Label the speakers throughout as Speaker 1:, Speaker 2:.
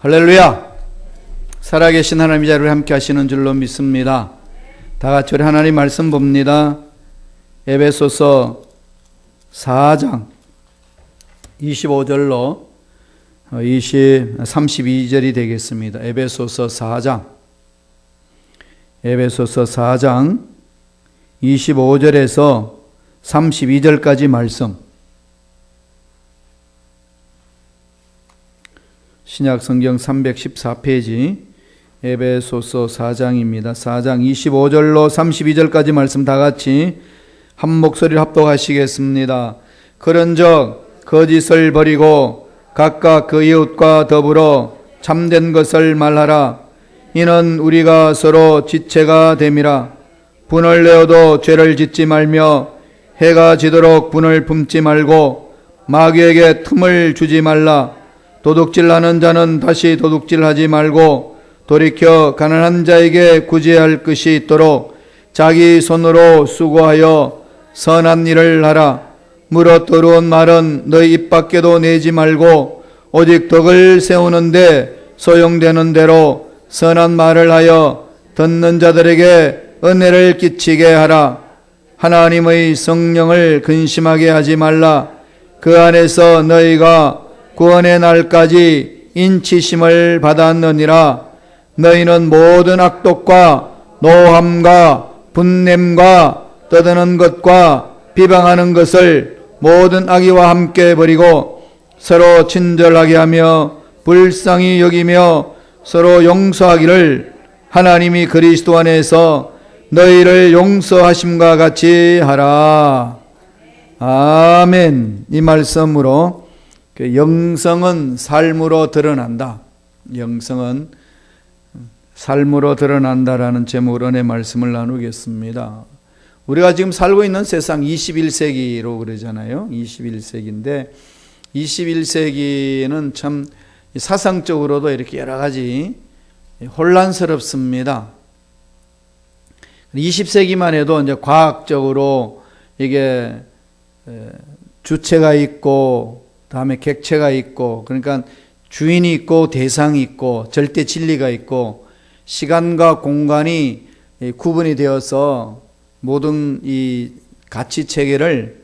Speaker 1: 할렐루야! 살아계신 하나님의 자리를 함께 하시는 줄로 믿습니다. 다 같이 우리 하나님 말씀 봅니다. 에베소서 4장 25절로 32절이 되겠습니다. 에베소서 4장 25절에서 32절까지 말씀. 신약 성경 314페이지 에베소서 4장입니다. 4장 25절로 32절까지 말씀 다 같이 한 목소리로 합독하시겠습니다. 그런즉 거짓을 버리고 각각 그 이웃과 더불어 참된 것을 말하라. 이는 우리가 서로 지체가 됨이라. 분을 내어도 죄를 짓지 말며 해가 지도록 분을 품지 말고 마귀에게 틈을 주지 말라. 도둑질하는 자는 다시 도둑질하지 말고 돌이켜 가난한 자에게 구제할 것이 있도록 자기 손으로 수고하여 선한 일을 하라. 무릇 더러운 말은 너희 입 밖에도 내지 말고 오직 덕을 세우는데 소용되는 대로 선한 말을 하여 듣는 자들에게 은혜를 끼치게 하라. 하나님의 성령을 근심하게 하지 말라. 그 안에서 너희가 구원의 날까지 인치심을 받았느니라. 너희는 모든 악독과 노함과 분냄과 떠드는 것과 비방하는 것을 모든 악의와 함께 버리고 서로 친절하게 하며 불쌍히 여기며 서로 용서하기를 하나님이 그리스도 안에서 너희를 용서하심과 같이 하라. 아멘. 이 말씀으로 영성은 삶으로 드러난다. 영성은 삶으로 드러난다라는 제목으로 내 말씀을 나누겠습니다. 우리가 지금 살고 있는 세상 21세기로 그러잖아요. 21세기인데 21세기는 참 사상적으로도 이렇게 여러 가지 혼란스럽습니다. 20세기만 해도 이제 과학적으로 이게 주체가 있고 다음에 객체가 있고, 그러니까 주인이 있고 대상이 있고 절대 진리가 있고 시간과 공간이 구분이 되어서 모든 이 가치 체계를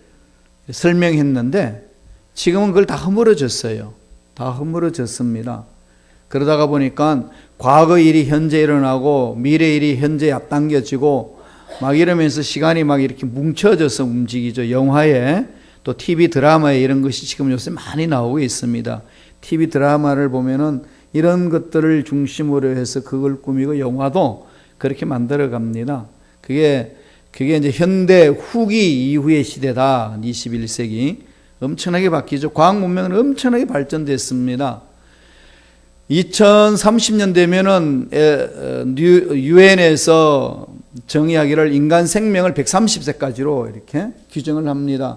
Speaker 1: 설명했는데 지금은 그걸 다 허물어졌어요. 다 허물어졌습니다. 그러다가 보니까 과거 일이 현재 일어나고 미래 일이 현재에 앞당겨지고 막 이러면서 시간이 막 이렇게 뭉쳐져서 움직이죠. 영화에 또 TV 드라마에 이런 것이 지금 요새 많이 나오고 있습니다. TV 드라마를 보면은 이런 것들을 중심으로 해서 그걸 꾸미고 영화도 그렇게 만들어 갑니다. 그게 이제 현대 후기 이후의 시대다. 21세기. 엄청나게 바뀌죠. 과학 문명은 엄청나게 발전됐습니다. 2030년 되면은 유엔에서 정의하기를 인간 생명을 130세까지로 이렇게 규정을 합니다.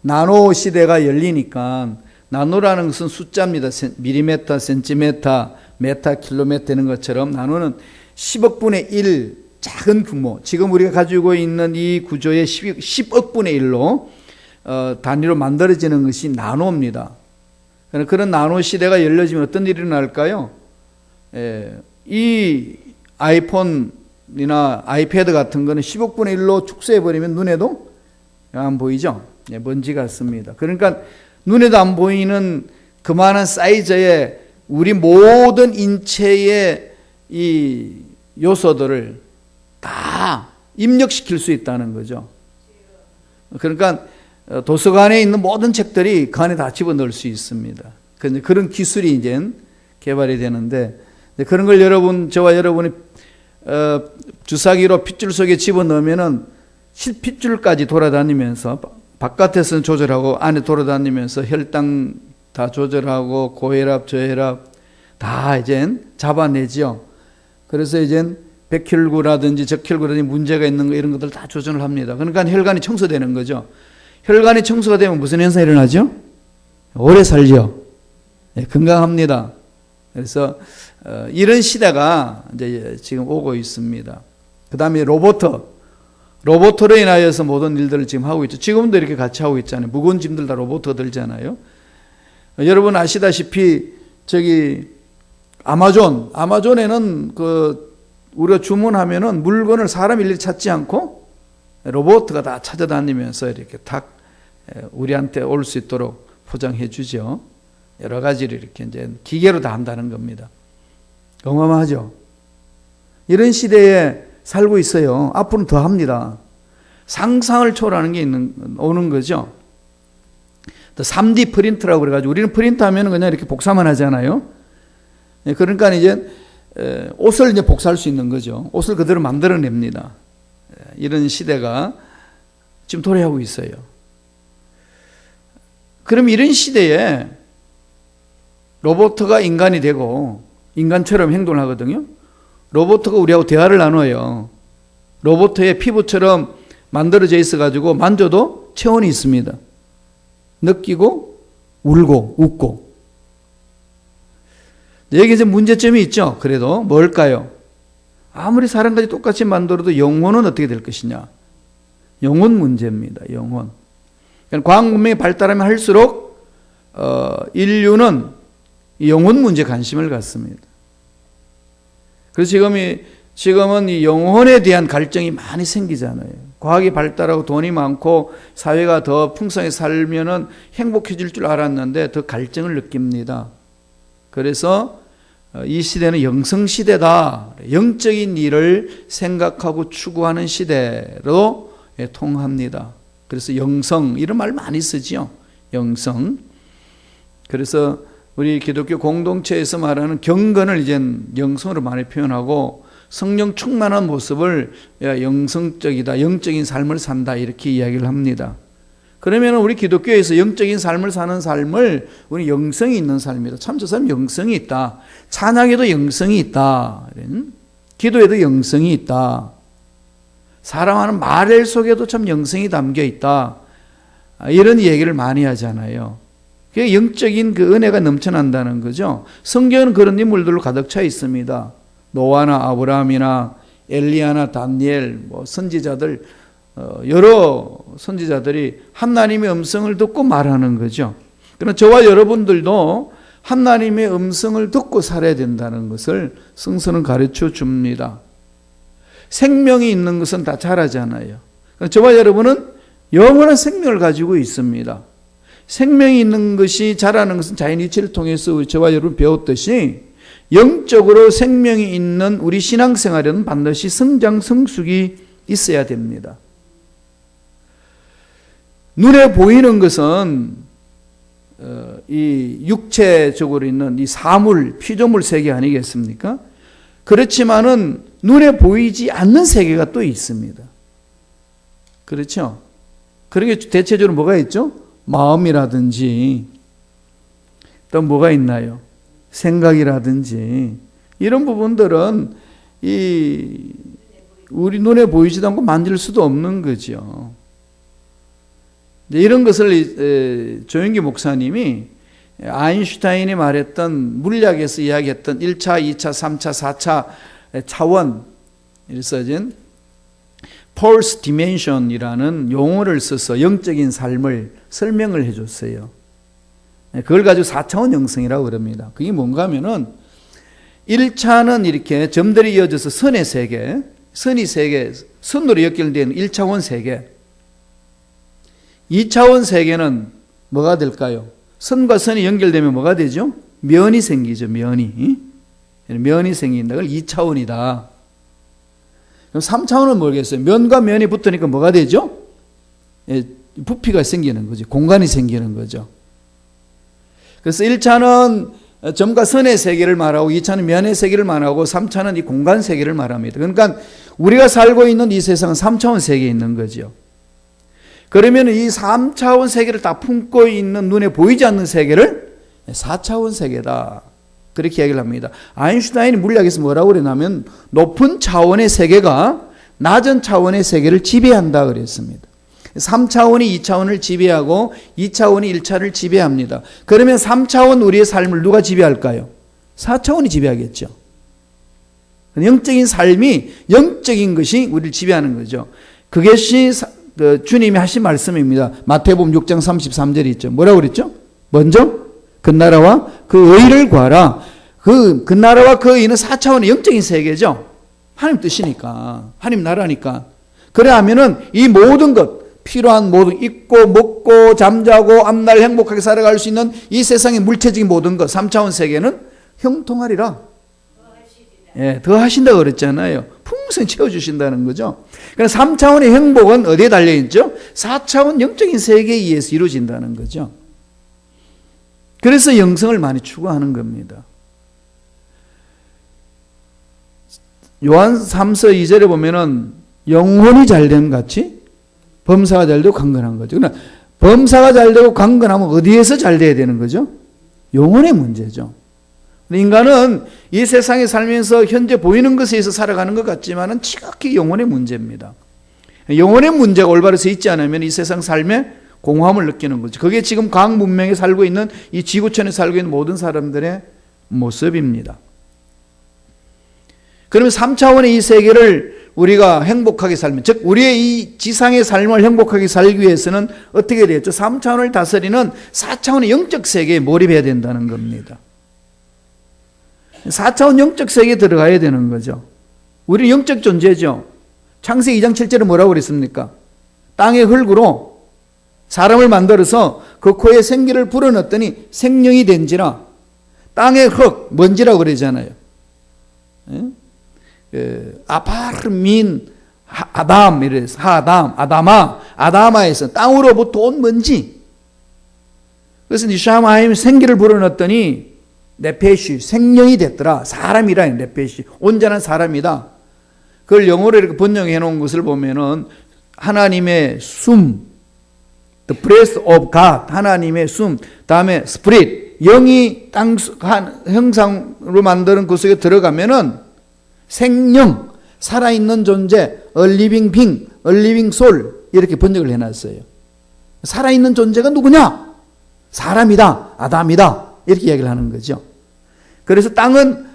Speaker 1: 나노 시대가 열리니까 나노라는 것은 숫자입니다. 밀리미터, 센티미터, 메타, 킬로미터 되는 것처럼 나노는 10억 분의 1 작은 규모. 지금 우리가 가지고 있는 이 구조의 10억 분의 1로 단위로 만들어지는 것이 나노입니다. 그런 나노 시대가 열려지면 어떤 일이 일어날까요? 이 아이폰이나 아이패드 같은 거는 10억 분의 1로 축소해버리면 눈에도 안 보이죠? 먼지 같습니다. 그러니까 눈에도 안 보이는 그만한 사이즈의 우리 모든 인체의 이 요소들을 다 입력시킬 수 있다는 거죠. 그러니까 도서관에 있는 모든 책들이 그 안에 다 집어넣을 수 있습니다. 그런 기술이 이제 개발이 되는데 그런 걸 저와 여러분이 주사기로 핏줄 속에 집어넣으면은 실핏줄까지 돌아다니면서 바깥에서는 조절하고 안에 돌아다니면서 혈당 다 조절하고 고혈압, 저혈압 다 이젠 잡아내죠. 그래서 이젠 백혈구라든지 적혈구라든지 문제가 있는 거 이런 것들 다 조절을 합니다. 그러니까 혈관이 청소되는 거죠. 혈관이 청소가 되면 무슨 현상이 일어나죠? 오래 살죠. 건강합니다. 그래서 이런 시대가 이제 지금 오고 있습니다. 그 다음에 로봇으로 인하여서 모든 일들을 지금 하고 있죠. 지금도 이렇게 같이 하고 있잖아요. 무거운 짐들 다 로봇으로 들잖아요. 여러분 아시다시피 저기 아마존에는 우리가 주문하면은 물건을 사람 일일이 찾지 않고 로봇가 다 찾아다니면서 이렇게 탁 우리한테 올 수 있도록 포장해 주죠. 여러 가지를 이렇게 이제 기계로 다 한다는 겁니다. 어마어마하죠. 이런 시대에 살고 있어요. 앞으로는 더 합니다. 상상을 초월하는 게 오는 거죠. 3D 프린터라고 그래가지고 우리는 프린트하면 그냥 이렇게 복사만 하잖아요. 그러니까 이제 옷을 이제 복사할 수 있는 거죠. 옷을 그대로 만들어냅니다. 이런 시대가 지금 도래하고 있어요. 그럼 이런 시대에 로봇가 인간이 되고 인간처럼 행동을 하거든요. 로봇가 우리하고 대화를 나눠요. 로봇의 피부처럼 만들어져 있어가지고 만져도 체온이 있습니다. 느끼고 울고 웃고. 여기 이제 문제점이 있죠. 그래도 뭘까요? 아무리 사람까지 똑같이 만들어도 영혼은 어떻게 될 것이냐. 영혼 문제입니다. 영혼. 그러니까 과학 문명이 발달하면 할수록 인류는 영혼 문제에 관심을 갖습니다. 그래서 지금은 이 영혼에 대한 갈증이 많이 생기잖아요. 과학이 발달하고 돈이 많고 사회가 더 풍성하게 살면은 행복해질 줄 알았는데 더 갈증을 느낍니다. 그래서 이 시대는 영성 시대다. 영적인 일을 생각하고 추구하는 시대로 통합니다. 그래서 영성 이런 말 많이 쓰지요. 영성. 그래서 우리 기독교 공동체에서 말하는 경건을 이젠 영성으로 많이 표현하고 성령 충만한 모습을 영성적이다, 영적인 삶을 산다 이렇게 이야기를 합니다. 그러면 우리 기독교에서 영적인 삶을 사는 삶을 우리 영성이 있는 삶이다. 참 저 사람 영성이 있다. 찬양에도 영성이 있다. 기도에도 영성이 있다. 사람하는 말 속에도 참 영성이 담겨 있다. 이런 얘기를 많이 하잖아요. 그게 영적인 그 은혜가 넘쳐난다는 거죠. 성경은 그런 인물들로 가득 차 있습니다. 노아나 아브라함이나 엘리야나 다니엘, 선지자들, 여러 선지자들이 하나님의 음성을 듣고 말하는 거죠. 그러나 저와 여러분들도 하나님의 음성을 듣고 살아야 된다는 것을 성서는 가르쳐 줍니다. 생명이 있는 것은 다 자라잖아요. 저와 여러분은 영원한 생명을 가지고 있습니다. 생명이 있는 것이 자라는 것은 자연이치를 통해서 저와 여러분 배웠듯이 영적으로 생명이 있는 우리 신앙생활에는 반드시 성장, 성숙이 있어야 됩니다. 눈에 보이는 것은 이 육체적으로 있는 이 사물, 피조물 세계 아니겠습니까? 그렇지만은 눈에 보이지 않는 세계가 또 있습니다. 그렇죠? 그런 게 대체적으로 뭐가 있죠? 마음이라든지 또 뭐가 있나요? 생각이라든지 이런 부분들은 우리 눈에 보이지도 않고 만질 수도 없는 거죠. 이런 것을 조영기 목사님이 아인슈타인이 말했던 물리학에서 이야기했던 1차, 2차, 3차, 4차 차원 써진 Fourth Dimension이라는 용어를 써서 영적인 삶을 설명을 해줬어요. 그걸 가지고 4차원 영성이라고 그럽니다. 그게 뭔가 하면은 1차는 이렇게 점들이 이어져서 선의 세계, 선이 세계, 선으로 연결된 1차원 세계. 2차원 세계는 뭐가 될까요? 선과 선이 연결되면 뭐가 되죠? 면이 생기죠. 면이 생긴다. 그걸 2차원이다. 그럼 3차원은 뭐겠어요? 면과 면이 붙으니까 뭐가 되죠? 부피가 생기는 거죠. 공간이 생기는 거죠. 그래서 1차는 점과 선의 세계를 말하고 2차는 면의 세계를 말하고 3차는 이 공간 세계를 말합니다. 그러니까 우리가 살고 있는 이 세상은 3차원 세계에 있는 거죠. 그러면 이 3차원 세계를 다 품고 있는 눈에 보이지 않는 세계를 4차원 세계다. 그렇게 이야기를 합니다. 아인슈타인이 물리학에서 뭐라고 그러냐면 높은 차원의 세계가 낮은 차원의 세계를 지배한다 그랬습니다. 3차원이 2차원을 지배하고 2차원이 1차를 지배합니다. 그러면 3차원 우리의 삶을 누가 지배할까요? 4차원이 지배하겠죠. 영적인 삶이 영적인 것이 우리를 지배하는 거죠. 그것이 주님이 하신 말씀입니다. 마태복음 6장 33절이 있죠. 뭐라고 그랬죠? 먼저 그 나라와 그 의를 구하라. 그 나라와 그 의는 4차원의 영적인 세계죠. 하나님 뜻이니까, 하나님 나라니까. 그래 하면은 이 모든 것, 필요한 모든, 입고 먹고 잠자고 앞날 행복하게 살아갈 수 있는 이 세상의 물체적인 모든 것, 3차원 세계는 형통하리라. 예, 더 하신다고 그랬잖아요. 풍성히 채워주신다는 거죠. 그러니까 3차원의 행복은 어디에 달려있죠? 4차원 영적인 세계에 의해서 이루어진다는 거죠. 그래서 영성을 많이 추구하는 겁니다. 요한 3서 2절에 보면은 영혼이 잘된 같이 범사가 잘되고 강건한 거죠. 그러나 범사가 잘되고 강건하면 어디에서 잘 돼야 되는 거죠? 영혼의 문제죠. 인간은 이 세상에 살면서 현재 보이는 것에 의해서 살아가는 것 같지만은 지극히 영혼의 문제입니다. 영혼의 문제가 올바로 서 있지 않으면 이 세상 삶에 공허함을 느끼는 거죠. 그게 지금 과학 문명에 살고 있는 이 지구촌에 살고 있는 모든 사람들의 모습입니다. 그러면 3차원의 이 세계를 우리가 행복하게 살면, 즉 우리의 이 지상의 삶을 행복하게 살기 위해서는 어떻게 되겠죠? 3차원을 다스리는 4차원의 영적 세계에 몰입해야 된다는 겁니다. 4차원 영적 세계에 들어가야 되는 거죠. 우리는 영적 존재죠. 창세기 2장 7절에 뭐라고 그랬습니까? 땅의 흙으로 사람을 만들어서 그 코에 생기를 불어넣었더니 생명이 된지라. 땅의 흙, 먼지라고 그러잖아요. 아파르민 아담, 이래서 하담, 아다마에서 땅으로부터 온 먼지. 그래서 니샤마임 생기를 불어넣었더니 네페시, 생명이 됐더라. 사람이라, 네페시, 온전한 사람이다. 그걸 영어로 이렇게 번역해 놓은 것을 보면은 하나님의 숨, the breath of God, 하나님의 숨, 다음에 spirit, 영이 땅 형상으로 만드는 그 속에 들어가면은 생명, 살아있는 존재, a living being, a living soul, 이렇게 번역을 해놨어요. 살아있는 존재가 누구냐? 사람이다, 아담이다, 이렇게 이야기를 하는 거죠. 그래서 땅은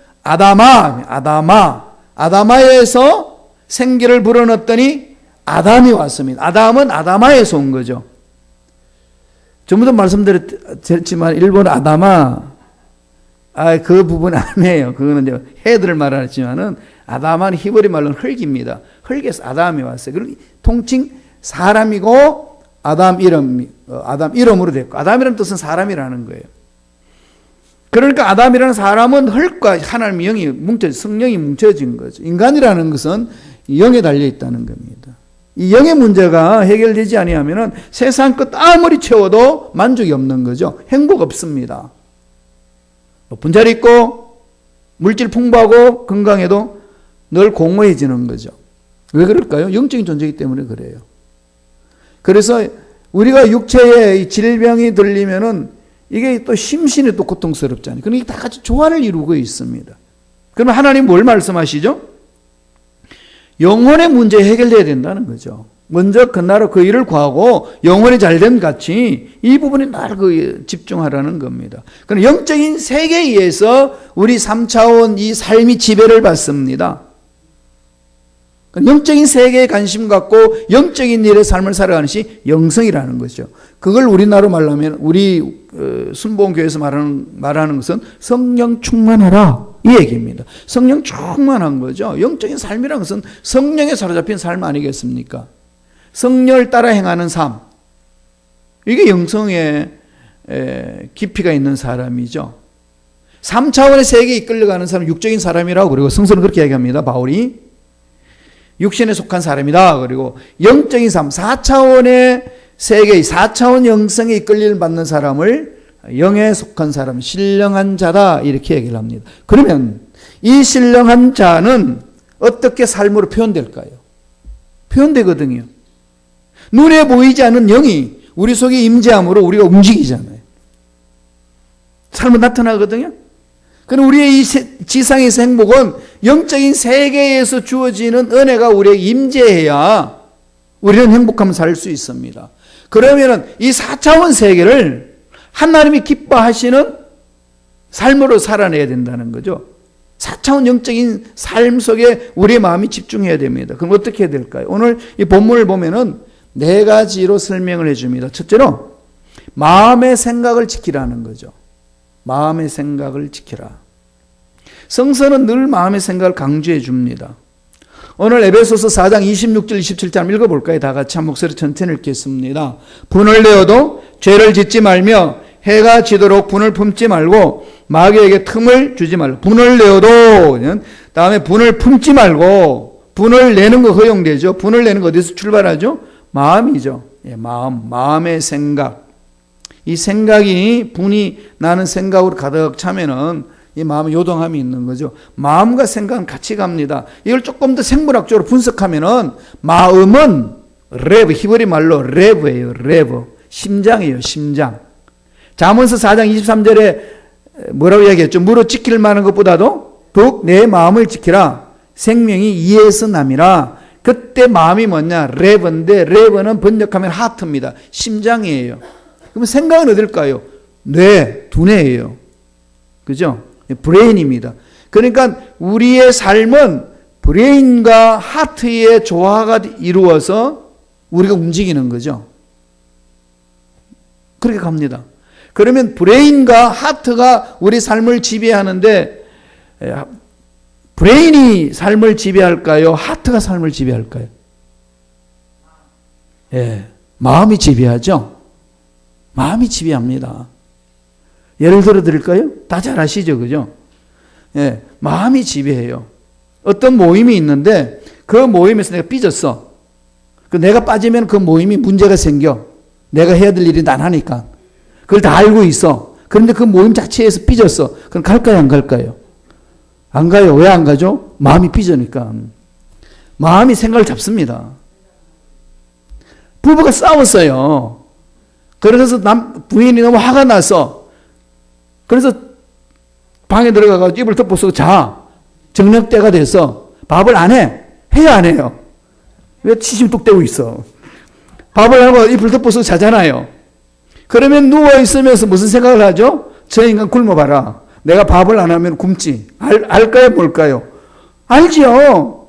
Speaker 1: 아다마에서 생기를 불어넣었더니 아담이 왔습니다. 아담은 아다마에서 온 거죠. 전부터 말씀드렸지만 일본 아다마, 그 부분 아니에요. 그거는 이제 해들을 말하지만은 아담은 히브리 말로는 흙입니다. 흙에서 아담이 왔어요. 그리고 통칭 사람이고 아담 이름으로 됐고, 아담이라는 뜻은 사람이라는 거예요. 그러니까 아담이라는 사람은 흙과 하나님의 영이 성령이 뭉쳐진 거죠. 인간이라는 것은 영에 달려 있다는 겁니다. 이 영의 문제가 해결되지 아니하면은 세상 끝 아무리 채워도 만족이 없는 거죠. 행복 없습니다. 높은 자리 있고 물질 풍부하고 건강해도 늘 공허해지는 거죠. 왜 그럴까요? 영적인 존재이기 때문에 그래요. 그래서 우리가 육체에 질병이 들리면은 이게 또 심신이 또 고통스럽잖아요. 그러니까 다 같이 조화를 이루고 있습니다. 그러면 하나님 뭘 말씀하시죠? 영혼의 문제 해결돼야 된다는 거죠. 먼저 그 나라 그 일을 구하고 영혼이 잘된 같이 이 부분에 날 집중하라는 겁니다. 그럼 영적인 세계에 의해서 우리 3차원 이 삶이 지배를 받습니다. 영적인 세계에 관심 갖고 영적인 일의 삶을 살아가는 것이 영성이라는 거죠. 그걸 우리나라로 말하면 우리 순복음교회에서 말하는 것은 성령 충만하라, 이 얘기입니다. 성령 충만한 거죠. 영적인 삶이라는 것은 성령에 사로잡힌 삶 아니겠습니까? 성령을 따라 행하는 삶, 이게 영성의 깊이가 있는 사람이죠. 3차원의 세계에 이끌려가는 사람, 육적인 사람이라고, 그리고 성서는 그렇게 얘기합니다. 바울이 육신에 속한 사람이다. 그리고 영적인 삶, 4차원의 세계, 4차원 영성에 이끌림을 받는 사람을 영에 속한 사람, 신령한 자다, 이렇게 얘기를 합니다. 그러면 이 신령한 자는 어떻게 삶으로 표현될까요? 표현되거든요. 눈에 보이지 않는 영이 우리 속에 임재함으로 우리가 움직이잖아요. 삶은 나타나거든요. 그럼 우리의 이 지상에서 행복은 영적인 세계에서 주어지는 은혜가 우리에게 임재해야 우리는 행복하면 살 수 있습니다. 그러면은 이 4차원 세계를 하나님이 기뻐하시는 삶으로 살아내야 된다는 거죠. 4차원 영적인 삶 속에 우리의 마음이 집중해야 됩니다. 그럼 어떻게 해야 될까요? 오늘 이 본문을 보면은 4가지로 설명을 해줍니다. 첫째로 마음의 생각을 지키라는 거죠. 마음의 생각을 지키라. 성서는 늘 마음의 생각을 강조해 줍니다. 오늘 에베소서 4장 26절 27절 읽어볼까요? 다 같이 한 목소리 천천히 읽겠습니다. 분을 내어도 죄를 짓지 말며 해가 지도록 분을 품지 말고 마귀에게 틈을 주지 말고, 분을 내어도 다음에 분을 품지 말고, 분을 내는 거 허용되죠. 분을 내는 거 어디서 출발하죠? 마음이죠. 예, 마음의 생각. 이 생각이, 분이 나는 생각으로 가득 차면은 이 마음에 요동함이 있는 거죠. 마음과 생각은 같이 갑니다. 이걸 조금 더 생물학적으로 분석하면은 마음은 레브, 히브리 말로 레브예요. 레브. 심장이에요. 심장. 잠언서 4장 23절에 뭐라고 이야기했죠? 무릇 지킬 만한 것보다도 더욱 내 마음을 지키라. 생명이 이에서 남이라. 그때 마음이 뭐냐? 레브인데, 레브는 번역하면 하트입니다. 심장이에요. 그럼 생각은 어딜까요? 뇌, 두뇌예요. 그죠? 브레인입니다. 그러니까 우리의 삶은 브레인과 하트의 조화가 이루어서 우리가 움직이는 거죠. 그렇게 갑니다. 그러면 브레인과 하트가 우리 삶을 지배하는데, 브레인이 삶을 지배할까요? 하트가 삶을 지배할까요? 예, 마음이 지배하죠. 마음이 지배합니다. 예를 들어 드릴까요? 다 잘 아시죠, 그죠? 예, 마음이 지배해요. 어떤 모임이 있는데 그 모임에서 내가 삐졌어. 내가 빠지면 그 모임이 문제가 생겨. 내가 해야 될 일이 난 하니까. 그걸 다 알고 있어. 그런데 그 모임 자체에서 삐졌어. 그럼 갈까요, 안 갈까요? 안 가요. 왜 안 가죠? 마음이 삐져니까. 마음이 생각을 잡습니다. 부부가 싸웠어요. 그래서 부인이 너무 화가 나서, 그래서 방에 들어가서 이불 덮어서 자. 저녁 때가 돼서 밥을 안 해. 해야 안 해요. 왜 치심 뚝 떼고 있어. 밥을 하고 이불 덮어서 자잖아요. 그러면 누워있으면서 무슨 생각을 하죠? 저 인간 굶어봐라. 내가 밥을 안 하면 굶지. 알까요, 뭘까요? 알지요.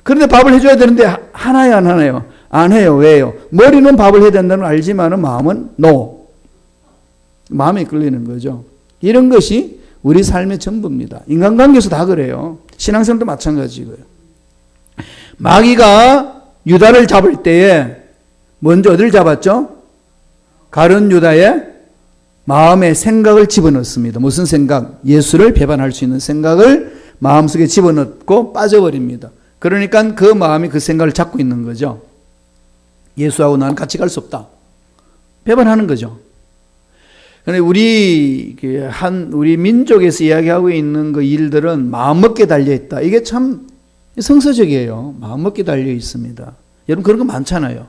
Speaker 1: 그런데 밥을 해줘야 되는데 하나요, 안 하나요? 안 해요. 왜요? 머리는 밥을 해야 된다는 걸 알지만 마음은 no. 마음에 끌리는 거죠. 이런 것이 우리 삶의 전부입니다. 인간관계에서 다 그래요. 신앙생활도 마찬가지고요. 마귀가 유다를 잡을 때에 먼저 어디를 잡았죠? 가룟 유다의 마음의 생각을 집어넣습니다. 무슨 생각? 예수를 배반할 수 있는 생각을 마음속에 집어넣고 빠져버립니다. 그러니까 그 마음이 그 생각을 잡고 있는 거죠. 예수하고 나는 같이 갈 수 없다. 배반하는 거죠. 그런데 우리 민족에서 이야기하고 있는 그 일들은 마음먹기에 달려있다. 이게 참 성서적이에요. 마음먹기에 달려 있습니다. 여러분 그런 거 많잖아요.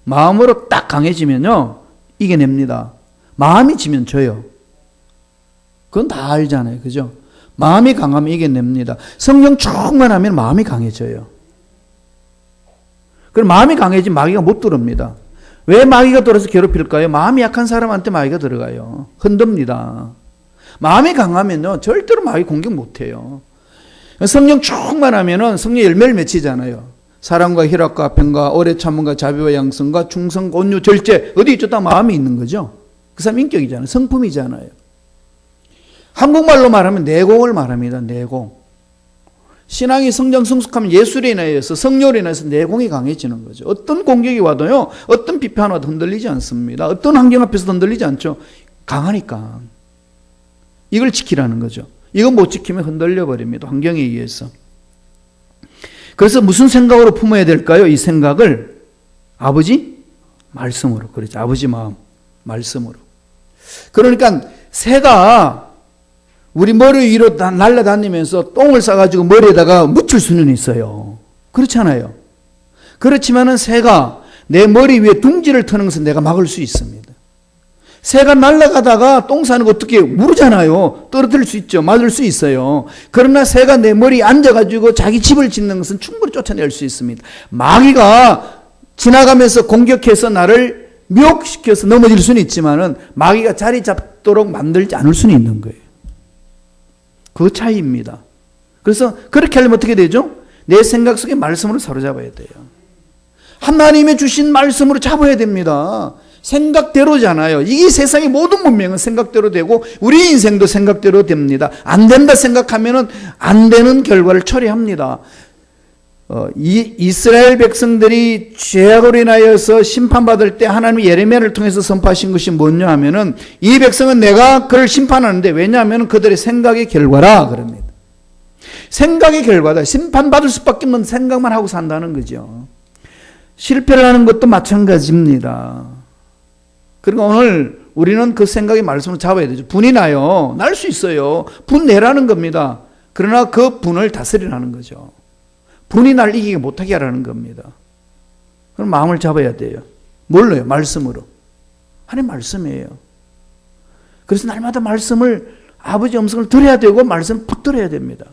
Speaker 1: 마음으로 딱 강해지면요. 이겨냅니다. 마음이 지면 져요. 그건 다 알잖아요. 그죠? 마음이 강하면 이겨냅니다. 성령 충만하면 마음이 강해져요. 그럼 마음이 강해지면 마귀가 못 들어옵니다. 왜 마귀가 들어서 괴롭힐까요? 마음이 약한 사람한테 마귀가 들어가요. 흔듭니다. 마음이 강하면요. 절대로 마귀 공격 못해요. 성령 충만하면은 성령 열매를 맺히잖아요. 사랑과 희락과 평과 오래 참음과 자비와 양성과 충성, 온유, 절제. 어디 있죠? 다 마음이 있는 거죠. 그 사람 인격이잖아요. 성품이잖아요. 한국말로 말하면 내공을 말합니다. 내공. 신앙이 성장 성숙하면 예술에 인하여서 성령에 인해서 내공이 강해지는 거죠. 어떤 공격이 와도요. 어떤 비판 와도 흔들리지 않습니다. 어떤 환경 앞에서도 흔들리지 않죠. 강하니까. 이걸 지키라는 거죠. 이거 못 지키면 흔들려 버립니다. 환경에 의해서. 그래서 무슨 생각으로 품어야 될까요? 이 생각을 아버지 말씀으로. 그렇죠. 아버지 마음 말씀으로. 그러니까 새가 우리 머리 위로 날아다니면서 똥을 싸가지고 머리에다가 묻힐 수는 있어요. 그렇잖아요. 그렇지만은 새가 내 머리 위에 둥지를 트는 것은 내가 막을 수 있습니다. 새가 날아가다가 똥 싸는 거 어떻게 모르잖아요. 떨어뜨릴 수 있죠. 맞을 수 있어요. 그러나 새가 내 머리에 앉아가지고 자기 집을 짓는 것은 충분히 쫓아낼 수 있습니다. 마귀가 지나가면서 공격해서 나를 미혹시켜서 넘어질 수는 있지만은 마귀가 자리 잡도록 만들지 않을 수는 있는 거예요. 그 차이입니다. 그래서 그렇게 하려면 어떻게 되죠? 내 생각 속에 말씀으로 사로잡아야 돼요. 하나님의 주신 말씀으로 잡아야 됩니다. 생각대로잖아요. 이 세상의 모든 문명은 생각대로 되고 우리 인생도 생각대로 됩니다. 안 된다 생각하면은 안 되는 결과를 초래합니다. 이스라엘 백성들이 죄악으로 인하여서 심판받을 때 하나님이 예레미야를 통해서 선포하신 것이 뭐냐 하면은 이 백성은 내가 그를 심판하는데 왜냐하면 그들의 생각의 결과라 그럽니다. 생각의 결과다. 심판받을 수밖에 없는 생각만 하고 산다는 거죠. 실패를 하는 것도 마찬가지입니다. 그러니까 오늘 우리는 그 생각의 말씀을 잡아야 되죠. 분이 나요. 날 수 있어요. 분 내라는 겁니다. 그러나 그 분을 다스리라는 거죠. 분이 날 이기게 못하게 하라는 겁니다. 그럼 마음을 잡아야 돼요. 뭘로요? 말씀으로. 하나님 말씀이에요. 그래서 날마다 말씀을 아버지 음성을 들어야 되고 말씀을 붙들어야 됩니다.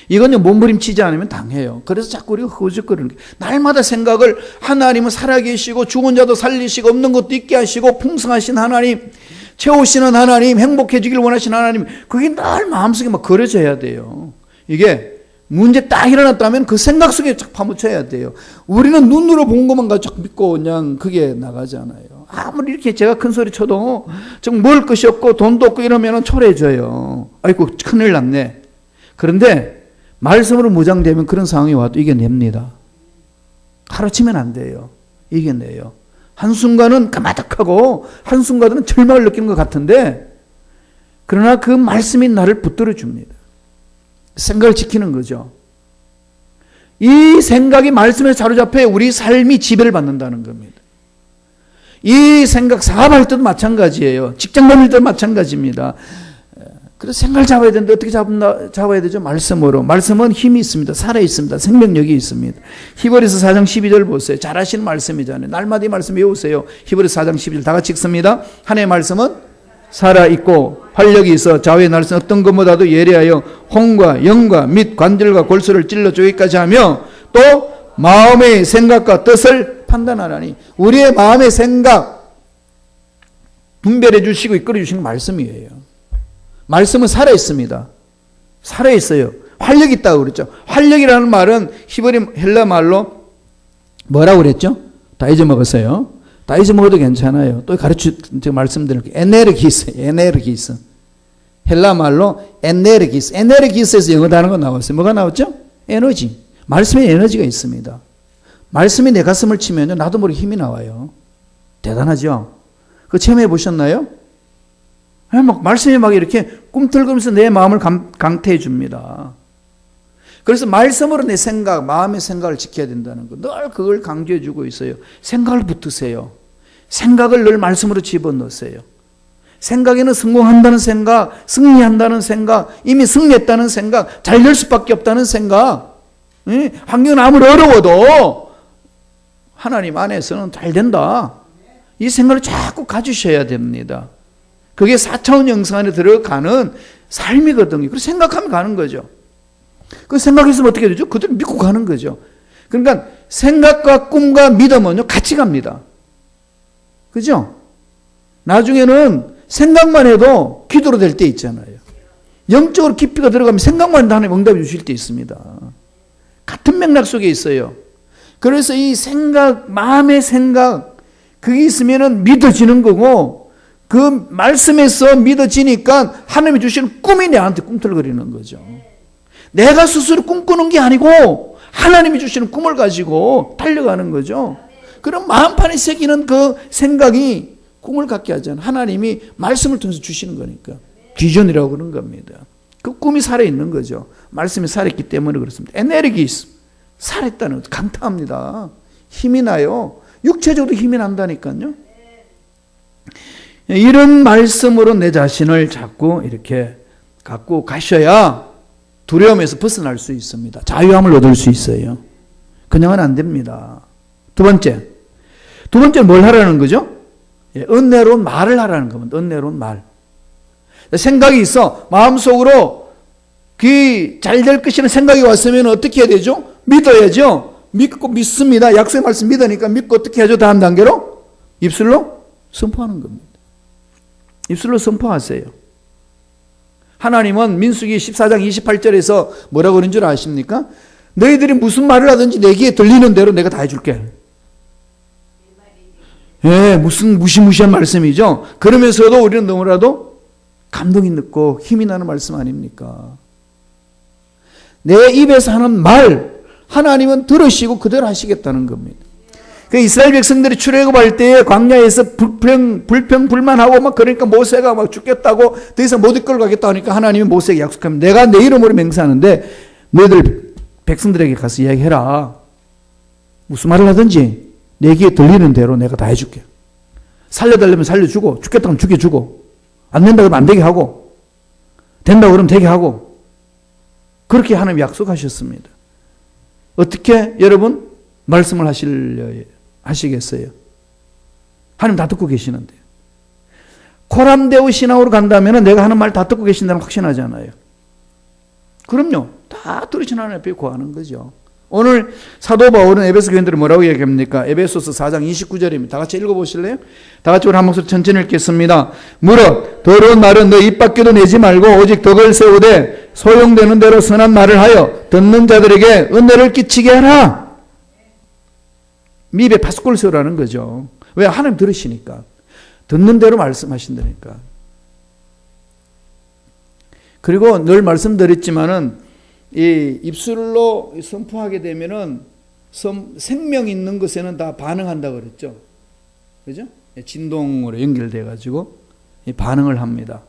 Speaker 1: 이건요 몸부림치지 않으면 당해요. 그래서 자꾸 우리가 허우적거리는 거예요. 날마다 생각을 하나님은 살아계시고 죽은 자도 살리시고 없는 것도 있게 하시고 풍성하신 하나님, 채우시는 하나님, 행복해지길 원하시는 하나님, 그게 늘 마음속에 막 그려져야 돼요. 이게 문제 딱 일어났다면 그 생각 속에 쫙 파묻혀야 돼요. 우리는 눈으로 본 것만 가지고 믿고 그냥 그게 나가잖아요. 아무리 이렇게 제가 큰 소리 쳐도 좀 먹을 것이 없고 돈도 없고 이러면 초래져요. 아이고 큰일 났네. 그런데 말씀으로 무장되면 그런 상황이 와도 이겨냅니다. 하루치면 안 돼요. 이겨내요. 한순간은 까마득하고 한순간은 절망을 느끼는 것 같은데 그러나 그 말씀이 나를 붙들어 줍니다. 생각을 지키는 거죠. 이 생각이 말씀에 사로잡혀 우리 삶이 지배를 받는다는 겁니다. 이 생각 사업할 때도 마찬가지예요. 직장 다닐 때도 마찬가지입니다. 그래서 생각을 잡아야 되는데 어떻게 잡아야 되죠? 말씀으로. 말씀은 힘이 있습니다. 살아있습니다. 생명력이 있습니다. 히브리서 4장 12절 보세요. 잘 아시는 말씀이잖아요. 날마다 이 말씀 외우세요. 히브리서 4장 12절 다 같이 읽습니다. 하나님의 말씀은 살아있고 활력이 있어 좌우의 날선 어떤 것보다도 예리하여 혼과 영과 및 관절과 골수를 찔러 쪼개기까지 하며 또 마음의 생각과 뜻을 판단하라니. 우리의 마음의 생각 분별해 주시고 이끌어 주시는 말씀이에요. 말씀은 살아있습니다. 살아있어요. 활력이 있다고 그랬죠. 활력이라는 말은 히브리 헬라 말로 뭐라고 그랬죠? 다 잊어먹었어요. 다 잊어먹어도 괜찮아요. 또 제가 말씀드릴게요. 에네르기스. 헬라 말로 에네르기스. 에네르기스에서 영어 단어가 나왔어요. 뭐가 나왔죠? 에너지. 말씀에 에너지가 있습니다. 말씀이 내 가슴을 치면요, 나도 모르게 힘이 나와요. 대단하죠? 그거 체험해 보셨나요? 막 말씀이 막 이렇게 꿈틀거리면서 내 마음을 강태해 줍니다. 그래서 말씀으로 내 생각, 마음의 생각을 지켜야 된다는 거. 늘 그걸 강조해 주고 있어요. 생각을 붙으세요. 생각을 늘 말씀으로 집어넣으세요. 생각에는 성공한다는 생각, 승리한다는 생각, 이미 승리했다는 생각, 잘 될 수밖에 없다는 생각. 환경은 아무리 어려워도 하나님 안에서는 잘 된다. 이 생각을 자꾸 가지셔야 됩니다. 그게 4차원 영성 안에 들어가는 삶이거든요. 그래서 생각하면 가는 거죠. 그 생각했으면 어떻게 되죠? 그대로 믿고 가는 거죠. 그러니까 생각과 꿈과 믿음은요, 같이 갑니다. 그죠? 나중에는 생각만 해도 기도로 될 때 있잖아요. 영적으로 깊이가 들어가면 생각만 해도 하나님 응답해 주실 때 있습니다. 같은 맥락 속에 있어요. 그래서 이 생각, 마음의 생각, 그게 있으면은 믿어지는 거고, 그 말씀에서 믿어지니까 하나님이 주시는 꿈이 내한테 꿈틀거리는 거죠. 내가 스스로 꿈꾸는 게 아니고 하나님이 주시는 꿈을 가지고 달려가는 거죠. 그럼 마음판에 새기는 그 생각이 꿈을 갖게 하잖아요. 하나님이 말씀을 통해서 주시는 거니까. 비전이라고 그런 겁니다. 그 꿈이 살아있는 거죠. 말씀이 살아있기 때문에 그렇습니다. 에네르기스, 살아있다는 것, 강타합니다. 힘이 나요. 육체적으로 힘이 난다니까요. 이런 말씀으로 내 자신을 자꾸 이렇게 갖고 가셔야 두려움에서 벗어날 수 있습니다. 자유함을 얻을 수 있어요. 그냥은 안 됩니다. 두 번째 뭘 하라는 거죠? 은혜로운 말을 하라는 겁니다. 은혜로운 말. 생각이 있어. 마음속으로 그 잘 될 것이라는 생각이 왔으면 어떻게 해야 되죠? 믿어야죠. 믿고 믿습니다. 약속의 말씀 믿으니까 믿고 어떻게 하죠? 다음 단계로? 입술로 선포하는 겁니다. 입술로 선포하세요. 하나님은 민수기 14장 28절에서 뭐라고 그런 줄 아십니까? 너희들이 무슨 말을 하든지 내 귀에 들리는 대로 내가 다 해줄게. 예, 무슨 무시무시한 말씀이죠. 그러면서도 우리는 너무나도 감동이 있고 힘이 나는 말씀 아닙니까? 내 입에서 하는 말, 하나님은 들으시고 그대로 하시겠다는 겁니다. 그 이스라엘 백성들이 출애굽할 때 광야에서 불평불만하고 막 그러니까 모세가 막 죽겠다고 더 이상 못 이끌어 가겠다 하니까 하나님이 모세에게 약속합니다. 내가 내 이름으로 맹세하는데 너희들 백성들에게 가서 이야기해라. 무슨 말을 하든지 내 귀에 들리는 대로 내가 다 해줄게. 살려달라면 살려주고 죽겠다면 죽여주고 안 된다 그러면 안 되게 하고 된다 그러면 되게 하고 그렇게 하나님 약속하셨습니다. 어떻게 여러분 말씀을 하시겠어요? 하나님 다 듣고 계시는데. 코람데오 신앙으로 간다면 내가 하는 말 다 듣고 계신다는 확신하잖아요. 그럼요. 다 들으신 하나님 앞에 구하는 거죠. 오늘 사도 바울은 에베소 교인들이 뭐라고 얘기합니까? 에베소서 4장 29절입니다. 다 같이 읽어보실래요? 다 같이 우리 한 목소리 천천히 읽겠습니다. 무릇 더러운 말은 너 입 밖에도 내지 말고 오직 덕을 세우되 소용되는 대로 선한 말을 하여 듣는 자들에게 은혜를 끼치게 하라. 입에 파수꾼을 세우라는 거죠. 왜? 하나님 들으시니까. 듣는 대로 말씀하신다니까. 그리고 늘 말씀드렸지만은 이 입술로 선포하게 되면은 생명 있는 것에는 다 반응한다 그랬죠. 그죠? 진동으로 연결돼 가지고 반응을 합니다.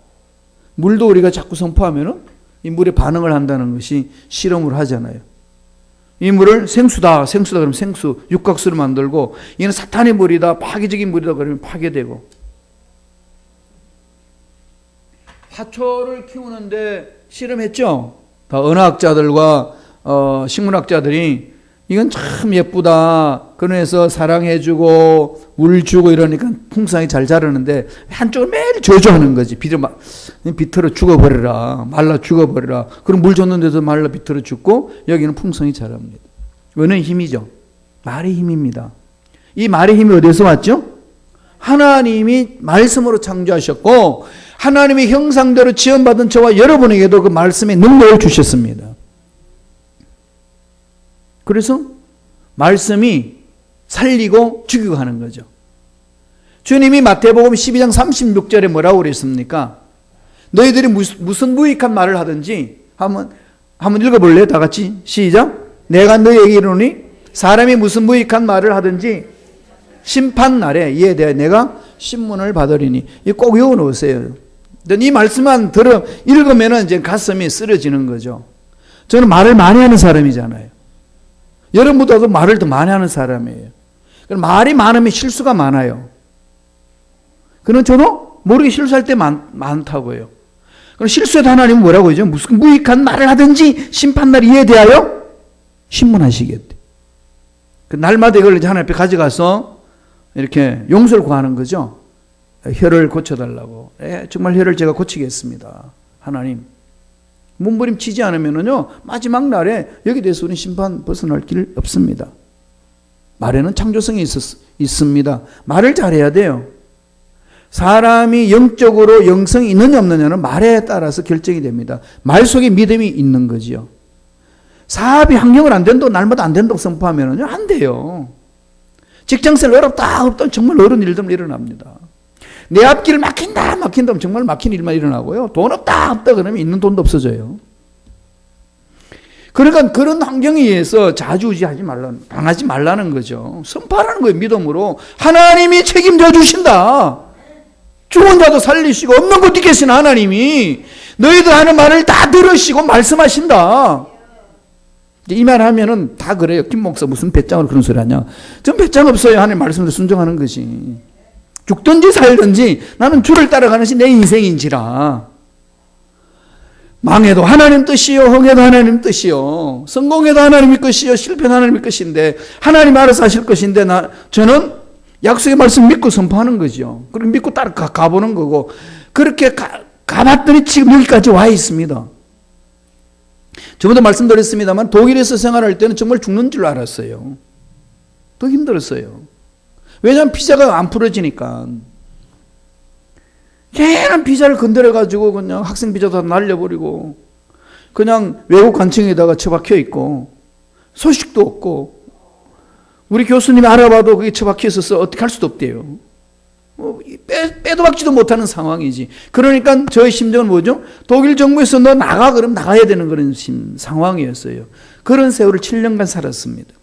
Speaker 1: 물도 우리가 자꾸 선포하면은 이 물에 반응을 한다는 것이 실험을 하잖아요. 이 물을 생수다 그러면 생수, 육각수로 만들고 이는 사탄의 물이다, 파괴적인 물이다 그러면 파괴되고. 화초를 키우는데 실험했죠. 다 언어학자들과 식물학자들이 이건 참 예쁘다. 그래서 사랑해주고 물 주고 이러니까 풍성하게 잘 자라는데 한쪽을 매일 저주하는 거지. 비틀어 죽어버려라. 말라 죽어버려라. 그럼 물 줬는데도 말라 비틀어 죽고 여기는 풍성히 자랍니다. 은혜의 힘이죠. 말의 힘입니다. 이 말의 힘이 어디서 왔죠? 하나님이 말씀으로 창조하셨고 하나님의 형상대로 지원받은 저와 여러분에게도 그 말씀의 능력을 주셨습니다. 그래서 말씀이 살리고 죽이고 하는 거죠. 주님이 마태복음 12장 36절에 뭐라고 그랬습니까? 너희들이 무슨 무익한 말을 하든지 한번 읽어볼래요? 다 같이 시작. 내가 너희에게 이르노니 사람이 무슨 무익한 말을 하든지 심판날에 이에 대해 내가 신문을 받으리니. 이거 꼭 외워놓으세요. 이 말씀만 읽으면 이제 가슴이 쓰러지는 거죠. 저는 말을 많이 하는 사람이잖아요. 여러분보다도 말을 더 많이 하는 사람이에요. 말이 많으면 실수가 많아요. 그럼 저도 모르게 실수할 때 많다고요. 그럼 실수해도 하나님은 뭐라고 하죠? 무슨 무익한 말을 하든지 심판날 이에 대하여 신문하시겠대. 날마다 이걸 하나님 앞에 가져가서 이렇게 용서를 구하는 거죠. 혀를 고쳐달라고. 정말 혀를 제가 고치겠습니다. 하나님. 몸부림치지 않으면요 마지막 날에 여기 대해서 우리는 심판 벗어날 길 없습니다. 말에는 창조성이 있습니다. 말을 잘해야 돼요. 사람이 영적으로 영성이 있느냐 없느냐는 말에 따라서 결정이 됩니다. 말 속에 믿음이 있는 거지요. 사업이 환경을 안 된다고 날마다 안 된다고 선포하면요 안 돼요. 직장생활 어렵다 정말 어려운 일들 일어납니다. 내 앞길 막힌다 하면 정말 막힌 일만 일어나고요. 돈 없다 그러면 있는 돈도 없어져요. 그러니까 그런 환경에 의해서 좌지우지하지 당하지 말라는 거죠. 선포하라는 거예요. 믿음으로. 하나님이 책임져 주신다. 죽은 자도 살리시고 없는 것 있겠으나 하나님이 너희들 하는 말을 다 들으시고 말씀하신다. 이 말 하면은 다 그래요. 김 목사 무슨 배짱으로 그런 소리 하냐. 전 배짱 없어요. 하나님 말씀을 순종하는 것이. 죽든지 살든지 나는 주를 따라가는 것이 내 인생인지라. 망해도 하나님 뜻이요, 흥해도 하나님 뜻이요, 성공해도 하나님의 뜻이요, 실패도 하나님의 뜻인데 하나님 알아서 하실 것인데 저는 약속의 말씀 믿고 선포하는 거죠. 그리고 믿고 따라 가보는 거고 그렇게 가봤더니 지금 여기까지 와 있습니다. 저번에 말씀드렸습니다만 독일에서 생활할 때는 정말 죽는 줄 알았어요. 더 힘들었어요. 왜냐하면 비자가 안 풀어지니까. 걔는 비자를 건드려가지고 그냥 학생 비자도 다 날려버리고 그냥 외국 관청에다가 처박혀 있고 소식도 없고 우리 교수님이 알아봐도 그게 처박혀 있어서 어떻게 할 수도 없대요. 빼도 박지도 못하는 상황이지. 그러니까 저의 심정은 뭐죠? 독일 정부에서 너 나가 그럼 나가야 되는 그런 상황이었어요. 그런 세월을 7년간 살았습니다.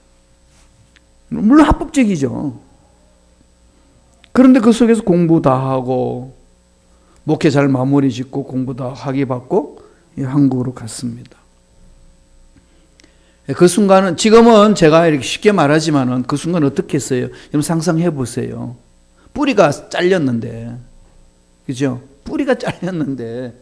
Speaker 1: 물론 합법적이죠. 그런데 그 속에서 공부 다 하고 목회 잘 마무리 짓고 공부 다 학위 받고 한국으로 갔습니다. 그 순간은 지금은 제가 이렇게 쉽게 말하지만은 그 순간 어떻게 했어요? 여러분 상상해 보세요. 뿌리가 잘렸는데, 그죠? 뿌리가 잘렸는데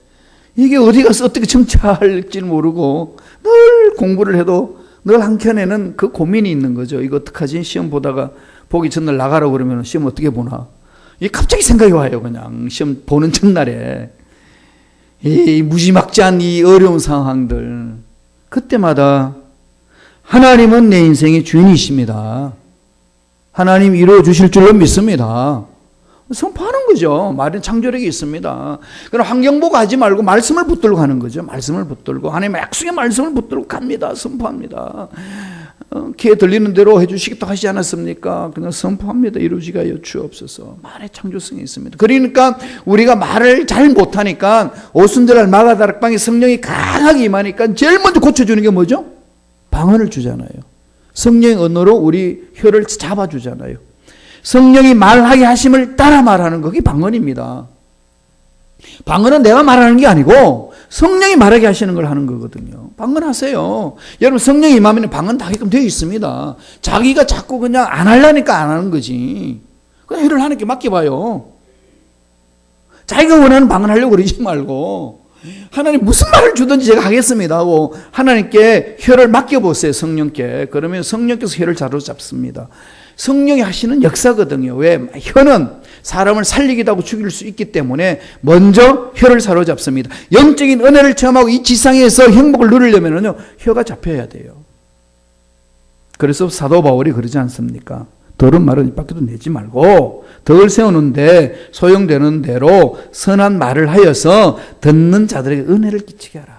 Speaker 1: 이게 어디 가서 어떻게 정착할지 모르고 늘 공부를 해도 늘 한켠에는 그 고민이 있는 거죠. 이거 어떡하지? 시험 보다가 보기 전날 나가라고 그러면 시험 어떻게 보나? 이 갑자기 생각이 와요. 그냥 시험 보는 전날에 이 무지막지한 이 어려운 상황들, 그때마다 하나님은 내 인생의 주인이십니다. 하나님 이루어 주실 줄로 믿습니다. 선포하는 거죠. 말은 창조력이 있습니다. 그럼 환경 보고 하지 말고 말씀을 붙들고 가는 거죠. 말씀을 붙들고 하나님의 약속의 말씀을 붙들고 갑니다. 선포합니다. 귀에 들리는 대로 해주시겠다 하지 않았습니까? 그냥 선포합니다. 이루어지가 여쭈옵소서. 말의 창조성이 있습니다. 그러니까 우리가 말을 잘 못하니까 오순절날 마가다락방에 성령이 강하게 임하니까 제일 먼저 고쳐주는 게 뭐죠? 방언을 주잖아요. 성령의 언어로 우리 혀를 잡아주잖아요. 성령이 말하게 하심을 따라 말하는 것이 방언입니다. 방언은 내가 말하는 게 아니고 성령이 말하게 하시는 걸 하는 거거든요. 방언하세요. 여러분 성령이 임하면 방언 다 하게끔 되어 있습니다. 자기가 자꾸 그냥 안 하려니까 안 하는 거지. 그냥 혀를 하나님께 맡겨봐요. 자기가 원하는 방언 하려고 그러지 말고 하나님 무슨 말을 주든지 제가 하겠습니다 하고 하나님께 혀를 맡겨보세요. 성령께. 그러면 성령께서 혀를 사로잡습니다. 성령이 하시는 역사거든요. 왜? 혀는 사람을 살리기도 하고 죽일 수 있기 때문에 먼저 혀를 사로잡습니다. 영적인 은혜를 체험하고 이 지상에서 행복을 누리려면요 혀가 잡혀야 돼요. 그래서 사도 바울이 그러지 않습니까? 더러운 말은 입 밖에도 내지 말고 덕을 세우는데 소용되는 대로 선한 말을 하여서 듣는 자들에게 은혜를 끼치게 하라.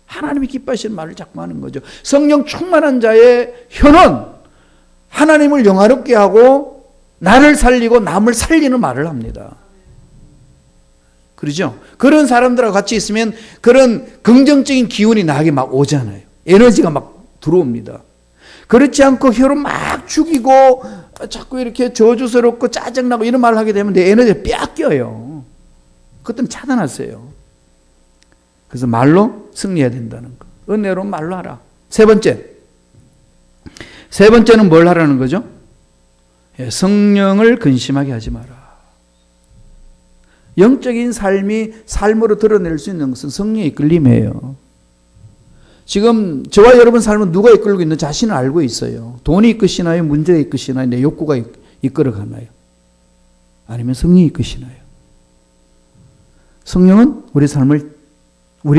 Speaker 1: 하나님이 기뻐하시는 말을 자꾸 하는 거죠. 성령 충만한 자의 혀는 하나님을 영화롭게 하고 나를 살리고 남을 살리는 말을 합니다. 그렇죠? 그런 사람들하고 같이 있으면 그런 긍정적인 기운이 나에게 막 오잖아요. 에너지가 막 들어옵니다. 그렇지 않고 혀로 막 죽이고 자꾸 이렇게 저주스럽고 짜증나고 이런 말을 하게 되면 내 에너지가 뺏겨요. 그때는 차단하세요. 그래서 말로 승리해야 된다는 거. 은혜로 말로 하라. 세 번째는 뭘 하라는 거죠? 성령을 근심하게 하지 마라. 영적인 삶으로 드러낼 수 있는 것은 성령의 이끌림이에요. 지금 저와 여러분 삶은 누가 이끌고 있는 자신을 알고 있어요. 돈이 이끄시나요? 문제가 이끄시나요? 내 욕구가 이끌어가나요? 아니면 성령이 이끄시나요? 성령은 우리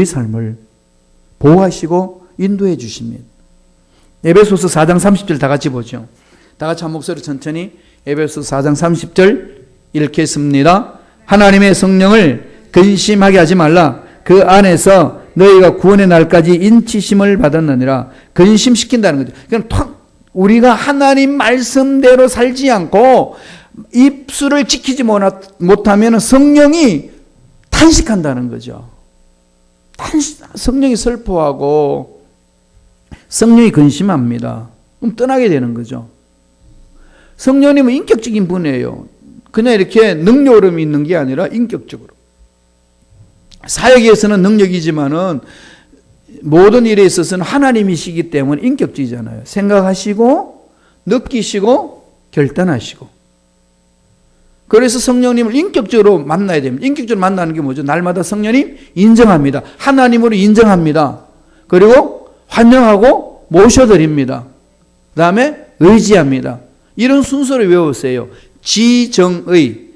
Speaker 1: 삶을 보호하시고 인도해 주십니다. 에베소서 4장 30절 다 같이 보죠. 다 같이 한 목소리 천천히 에베소서 4장 30절 읽겠습니다. 하나님의 성령을 근심하게 하지 말라. 그 안에서 너희가 구원의 날까지 인치심을 받았느니라. 근심시킨다는 거죠. 그러니까 우리가 하나님 말씀대로 살지 않고 입술을 지키지 못하면 성령이 탄식한다는 거죠. 성령이 슬퍼하고 성령이 근심합니다. 그럼 떠나게 되는 거죠. 성령님은 인격적인 분이에요. 그냥 이렇게 능력으로 있는 게 아니라 인격적으로. 사역에서는 능력이지만은 모든 일에 있어서는 하나님이시기 때문에 인격적이잖아요. 생각하시고 느끼시고 결단하시고. 그래서 성령님을 인격적으로 만나야 됩니다. 인격적으로 만나는 게 뭐죠? 날마다 성령님 인정합니다. 하나님으로 인정합니다. 그리고 환영하고 모셔드립니다. 그 다음에 의지합니다. 이런 순서를 외우세요. 지정의.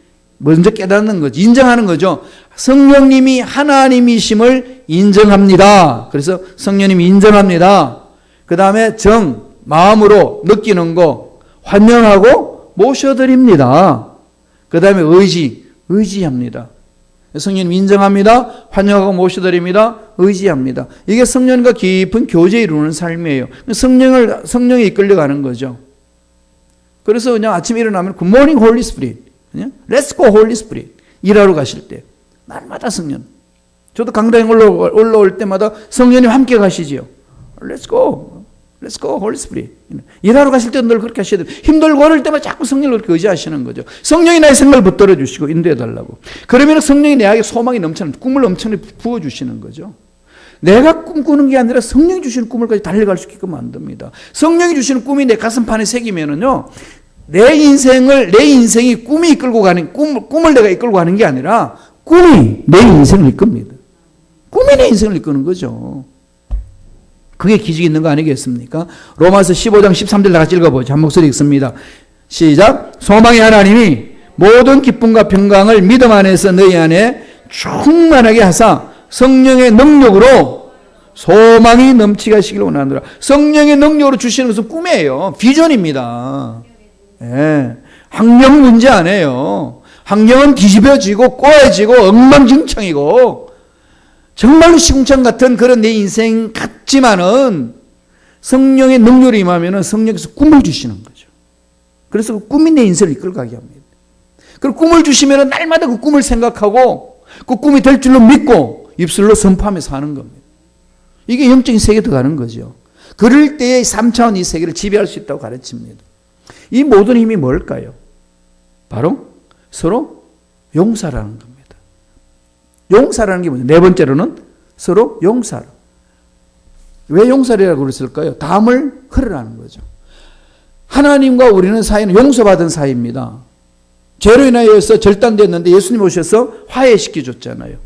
Speaker 1: 먼저 깨닫는 거죠. 인정하는 거죠. 성령님이 하나님이심을 인정합니다. 그래서 성령님이 인정합니다. 그 다음에 마음으로 느끼는 거 환영하고 모셔드립니다. 그 다음에 의지합니다. 성령님 인정합니다. 환영하고 모셔드립니다. 의지합니다. 이게 성령과 깊은 교제 이루는 삶이에요. 성령이 이끌려가는 거죠. 그래서 그냥 아침에 일어나면 Good morning, Holy Spirit. 그냥 Let's go, Holy Spirit. 일하러 가실 때 날마다 성령. 저도 강당에 올라올 때마다 성령님 함께 가시지요. Let's go, Let's go, Holy Spirit. 일하러 가실 때도 늘 그렇게 하셔야 돼요. 힘들고 어릴 때마다 자꾸 성령을 그렇게 의지하시는 거죠. 성령이 나의 생각을 붙들어 주시고 인도해 달라고. 그러면 성령이 내에게 소망이 넘치는 꿈을 엄청나게 부어 주시는 거죠. 내가 꿈꾸는 게 아니라 성령이 주시는 꿈을까지 달려갈 수 있게끔 만듭니다. 성령이 주시는 꿈이 내 가슴판에 새기면은요, 내 인생이 꿈이 이끌고 가는, 꿈을 내가 이끌고 가는 게 아니라 꿈이 내 인생을 이끕니다. 꿈이 내 인생을 이끄는 거죠. 그게 기적이 있는 거 아니겠습니까? 로마서 15장 13절 같이 읽어보죠. 한 목소리 읽습니다. 시작. 소망의 하나님이 모든 기쁨과 평강을 믿음 안에서 너희 안에 충만하게 하사 성령의 능력으로 소망이 넘치게 하시기를 원하노라. 성령의 능력으로 주시는 것은 꿈이에요. 비전입니다. 예. 환경 문제 아니에요. 환경은 뒤집어지고 꼬여지고 엉망진창이고 정말로 시궁창 같은 그런 내 인생 같지만은 성령의 능력이 임하면은 성령께서 꿈을 주시는 거죠. 그래서 그 꿈이 내 인생을 이끌고 가게 합니다. 그리고 꿈을 주시면은 날마다 그 꿈을 생각하고 그 꿈이 될 줄로 믿고 입술로 선포하며 사는 겁니다. 이게 영적인 세계에 들어가는 거죠. 그럴 때의 3차원 이 세계를 지배할 수 있다고 가르칩니다. 이 모든 힘이 뭘까요? 바로 서로 용서라는 겁니다. 용서라는 게 뭐냐? 네 번째로는 서로 용서. 왜 용서라고 그랬을까요? 담을 흘으라는 거죠. 하나님과 우리는 사이는 용서받은 사이입니다. 죄로 인하여서 절단됐는데 예수님 오셔서 화해시켜 줬잖아요.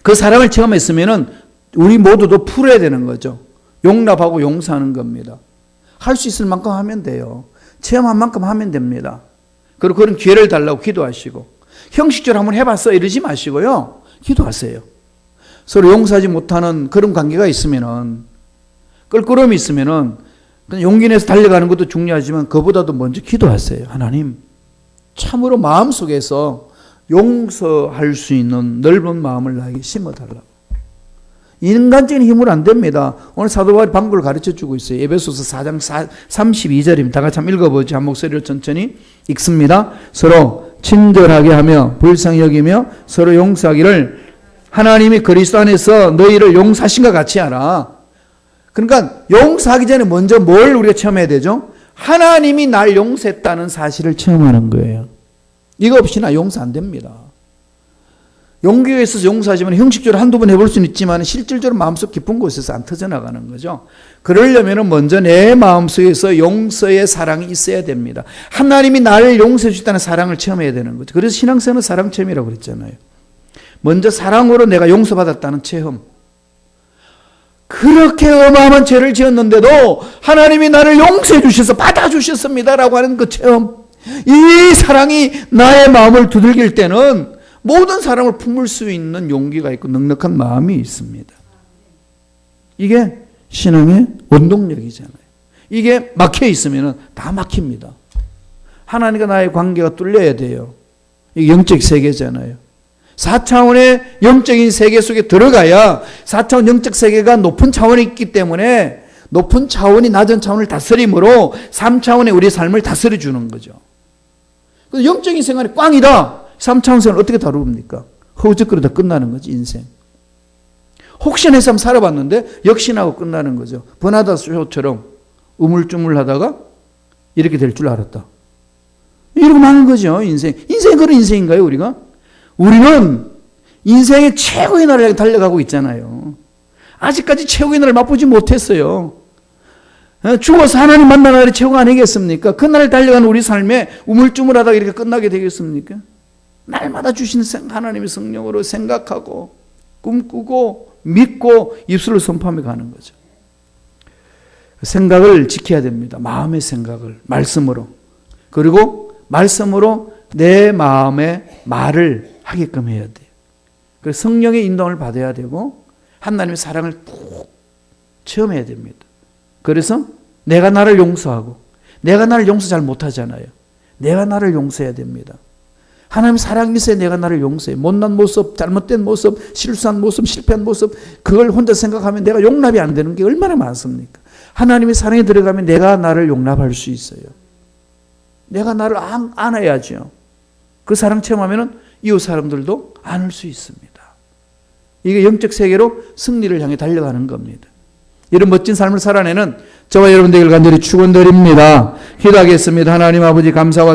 Speaker 1: 그 사랑을 체험했으면은 우리 모두도 풀어야 되는 거죠. 용납하고 용서하는 겁니다. 할 수 있을 만큼 하면 돼요. 체험한 만큼 하면 됩니다. 그리고 그런 기회를 달라고 기도하시고, 형식적으로 한번 해봤어 이러지 마시고요. 기도하세요. 서로 용서하지 못하는 그런 관계가 있으면은, 껄끄러움이 있으면은 그냥 용기 내서 달려가는 것도 중요하지만 그보다도 먼저 기도하세요. 하나님, 참으로 마음속에서 용서할 수 있는 넓은 마음을 나에게 심어달라고. 인간적인 힘으로 안 됩니다. 오늘 사도 바울이 방법을 가르쳐주고 있어요. 에베소서 4장 32절입니다. 다 같이 한번 읽어보죠. 한 목소리로 천천히 읽습니다. 서로 친절하게 하며 불쌍히 여기며 서로 용서하기를 하나님이 그리스도 안에서 너희를 용서하신 것 같이 하라. 그러니까 용서하기 전에 먼저 뭘 우리가 체험해야 되죠? 하나님이 날 용서했다는 사실을 체험하는 거예요. 이거 없이 나 용서 안 됩니다. 용기가 있어서 용서하지만 형식적으로 한두 번 해볼 수는 있지만 실질적으로 마음속 깊은 곳에서 안 터져나가는 거죠. 그러려면 먼저 내 마음속에서 용서의 사랑이 있어야 됩니다. 하나님이 나를 용서해 주셨다는 사랑을 체험해야 되는 거죠. 그래서 신앙생활은 사랑 체험이라고 그랬잖아요. 먼저 사랑으로 내가 용서받았다는 체험. 그렇게 어마어마한 죄를 지었는데도 하나님이 나를 용서해 주셔서 받아주셨습니다라고 하는 그 체험. 이 사랑이 나의 마음을 두들길 때는 모든 사랑을 품을 수 있는 용기가 있고 넉넉한 마음이 있습니다. 이게 신앙의 원동력이잖아요. 이게 막혀 있으면 다 막힙니다. 하나님과 나의 관계가 뚫려야 돼요. 이게 영적 세계잖아요. 4차원의 영적인 세계 속에 들어가야 4차원 영적 세계가 높은 차원이 있기 때문에 높은 차원이 낮은 차원을 다스림으로 3차원의 우리의 삶을 다스려 주는 거죠. 영적인 생활이 꽝이다. 3차원 생활을 어떻게 다룹니까? 허우적거리다 끝나는 거지, 인생. 혹시나 해서 한번 살아봤는데 역시나하고 끝나는 거죠. 버나다 쇼처럼 우물쭈물 하다가 이렇게 될 줄 알았다. 이러고 마는 거죠, 인생. 인생이 그런 인생인가요, 우리가? 우리는 인생의 최고의 날을 향해 달려가고 있잖아요. 아직까지 최고의 날을 맛보지 못했어요. 죽어서 하나님 만나는 날이 최고가 아니겠습니까? 그 날을 달려가는 우리 삶에 우물쭈물하다가 이렇게 끝나게 되겠습니까? 날마다 주시는 하나님의 성령으로 생각하고 꿈꾸고 믿고 입술로 선포하며 가는 거죠. 생각을 지켜야 됩니다. 마음의 생각을 말씀으로. 그리고 말씀으로 내 마음의 말을 하게끔 해야 돼요. 그래서 성령의 인도를 받아야 되고 하나님의 사랑을 푹 체험해야 됩니다. 그래서 내가 나를 용서하고, 내가 나를 용서 잘 못하잖아요. 내가 나를 용서해야 됩니다. 하나님 사랑이 있어야 내가 나를 용서해. 못난 모습, 잘못된 모습, 실수한 모습, 실패한 모습, 그걸 혼자 생각하면 내가 용납이 안 되는 게 얼마나 많습니까? 하나님의 사랑에 들어가면 내가 나를 용납할 수 있어요. 내가 나를 안아야죠. 그 사랑 체험하면 이웃 사람들도 안을 수 있습니다. 이게 영적 세계로 승리를 향해 달려가는 겁니다. 이런 멋진 삶을 살아내는 저와 여러분들 간절히 축원드립니다. 기도하겠습니다. 하나님 아버지 감사와